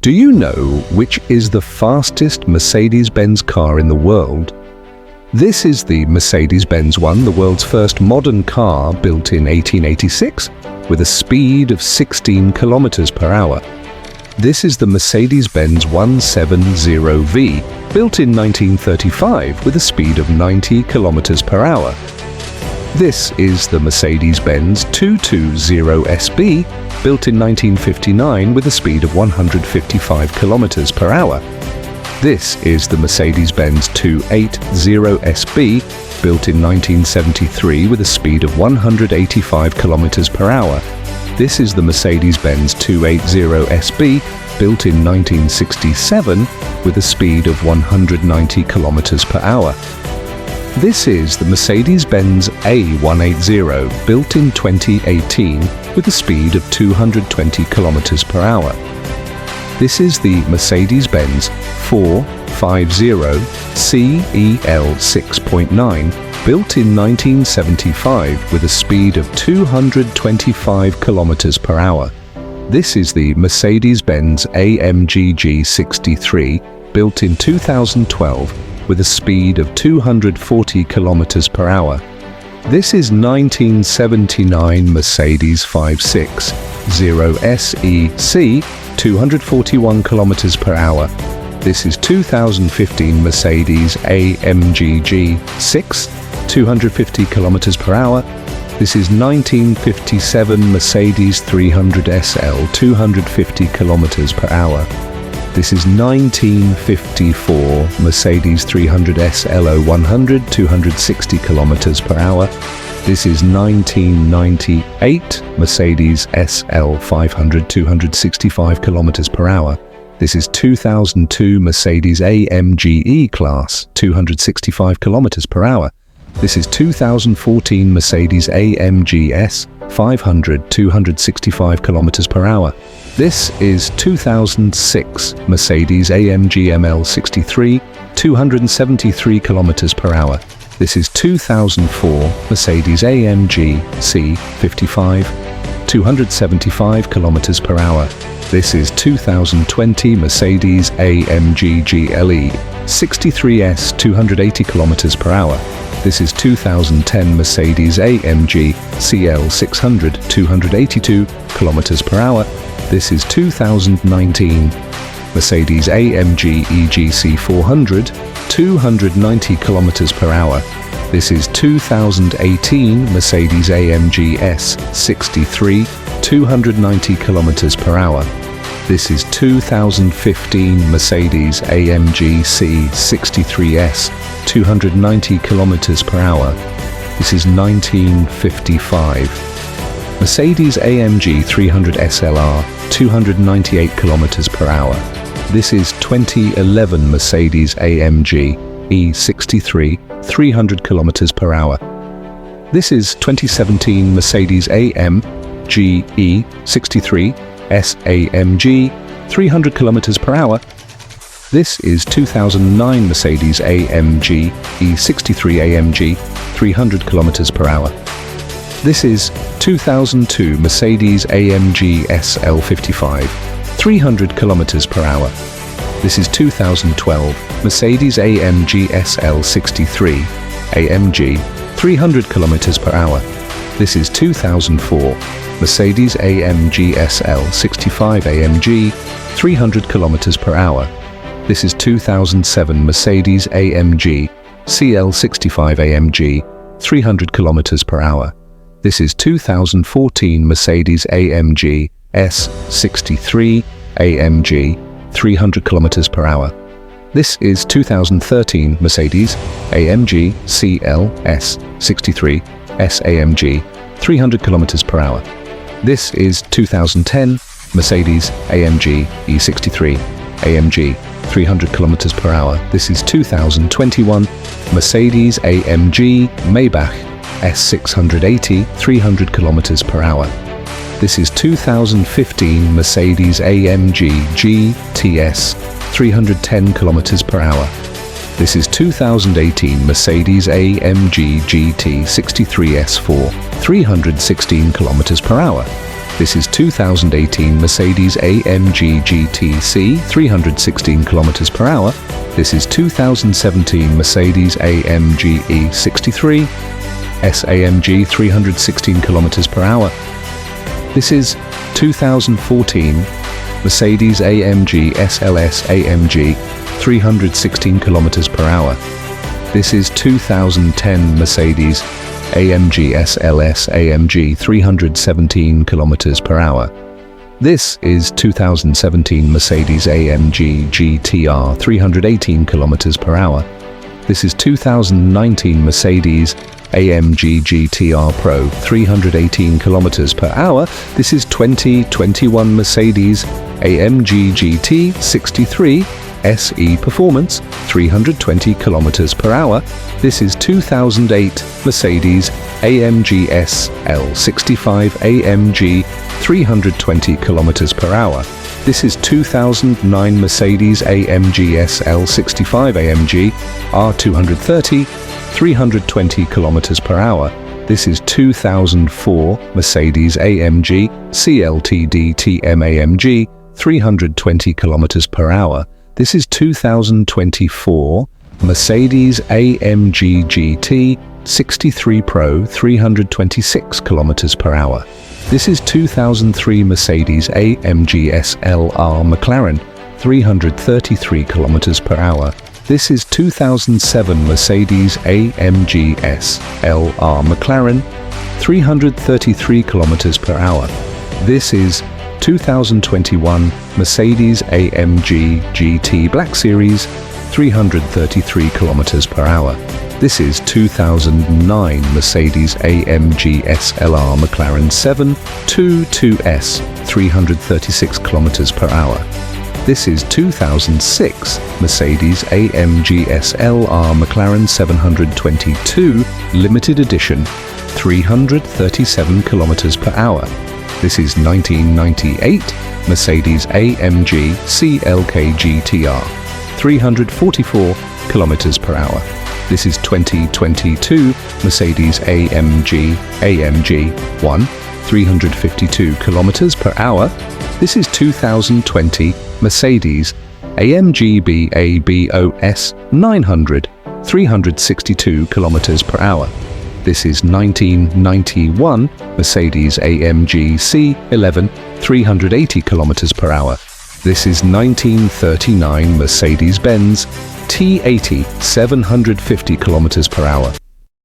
Do you know which is the fastest Mercedes-Benz car in the world? This is the Mercedes-Benz ONE, the world's first modern car built in 1886 with a speed of 16 kilometers per hour. This is the Mercedes-Benz 170V, built in 1935 with a speed of 90 kilometers per hour. This is the Mercedes-Benz 220SB, built in 1959 with a speed of 155 kilometers per hour. This is the Mercedes-Benz 280SB, built in 1973 with a speed of 185 kilometers per hour. This is the Mercedes-Benz 280SB, built in 1967 with a speed of 190 kilometers per hour. This is the Mercedes-Benz A180, built in 2018 with a speed of 220 kilometers per hour. This is the Mercedes-Benz 450 CEL 6.9, built in 1975 with a speed of 225 kilometers per hour. This is the Mercedes-Benz AMG G63, built in 2012 with a speed of 240 kilometers per hour. This is 1979 Mercedes 560 SEC, 241 kilometers per hour. This is 2015 Mercedes AMG G6, 250 kilometers per hour. This is 1957 Mercedes 300 SL, 250 kilometers per hour. This is 1954 Mercedes 300 SLO 100, 260 kilometers per hour. This is 1998 Mercedes SL 500, 265 kilometers per hour. This is 2002 Mercedes AMG E-Class, 265 kilometers per hour. This is 2014 Mercedes AMG S 500, 265 kilometers per hour. This is 2006 Mercedes AMG ML63, 273 kilometers per hour. This is 2004 Mercedes AMG C55, 275 kilometers per hour. This is 2020 Mercedes AMG GLE 63S, 280 kilometers per hour. This is 2010 Mercedes AMG CL 600, 282 kilometers per hour. This is 2019 Mercedes AMG EGC 400, 290 kilometers per hour. This is 2018 Mercedes AMG S63, 290 kilometers per hour. This is 2015 Mercedes AMG C63S, 290 kilometers per hour. This is 1955 Mercedes AMG 300 SLR, 298 kilometers per hour. This is 2011 Mercedes AMG E63, 300 kilometers per hour. This is 2017 Mercedes AMG E63 SAMG, 300 kilometers per hour. This is 2009 Mercedes AMG E63 AMG, 300 kilometers per hour. This is 2002 Mercedes AMG SL55, 300 kilometers per hour. This is 2012 Mercedes AMG SL63 AMG, 300 kilometers per hour. This is 2004 Mercedes AMG SL65 AMG, 300 kilometers per hour. This is 2007 Mercedes AMG CL65 AMG, 300 kilometers per hour. This is 2014 Mercedes AMG S63 AMG, 300 kilometers per hour. This is 2013 Mercedes AMG CLS63 SAMG, 300 kilometers per hour. This is 2010 Mercedes AMG E63 AMG, 300 kilometers per hour. This is 2021 Mercedes AMG Maybach S680, 300 kilometers per hour. This is 2015 Mercedes AMG GTS, 310 kilometers per hour. This is 2018 Mercedes AMG GT 63S4, 316 kilometers per hour. This is 2018 Mercedes-AMG GT 316 km per hour. This is 2017 Mercedes-AMG E63 SAMG 316 km per hour. This is 2014 Mercedes-AMG SLS AMG 316 km per hour. This is 2010 Mercedes-AMG SLS AMG 317 km per hour. This is 2017 Mercedes-AMG GTR 318 km per hour. This is 2019 Mercedes-AMG GTR Pro 318 km per hour. This is 2021 Mercedes-AMG GT 63 SE Performance 320 km per hour. This is 2008 Mercedes-AMG SL65 AMG 320 km per hour. This is 2009 Mercedes-AMG SL65 AMG R230 320 km per hour. This is 2004 Mercedes-AMG CLK GTR AMG 320 km per hour. This is 2024 Mercedes-AMG GT 63 Pro 326 km per hour. This is 2003 Mercedes-AMG SLR McLaren 333 km per hour. This is 2007 Mercedes-AMG SLR McLaren 333 km per hour. This is 2021 Mercedes-AMG GT Black Series 333 km per hour. This is 2009 Mercedes-AMG SLR McLaren 722S 336 km per hour. This is 2006 Mercedes-AMG SLR McLaren 722 Limited Edition 337 km per hour. This is 1998 Mercedes-AMG CLK GTR 344 km per hour. This is 2022 Mercedes-AMG ONE 352 km per hour. This is 2020 Mercedes-AMG BABOS 900 362 km per hour. This is 1991 Mercedes-AMG C11 380 km per hour. This is 1939 Mercedes-Benz T80 750 km per hour.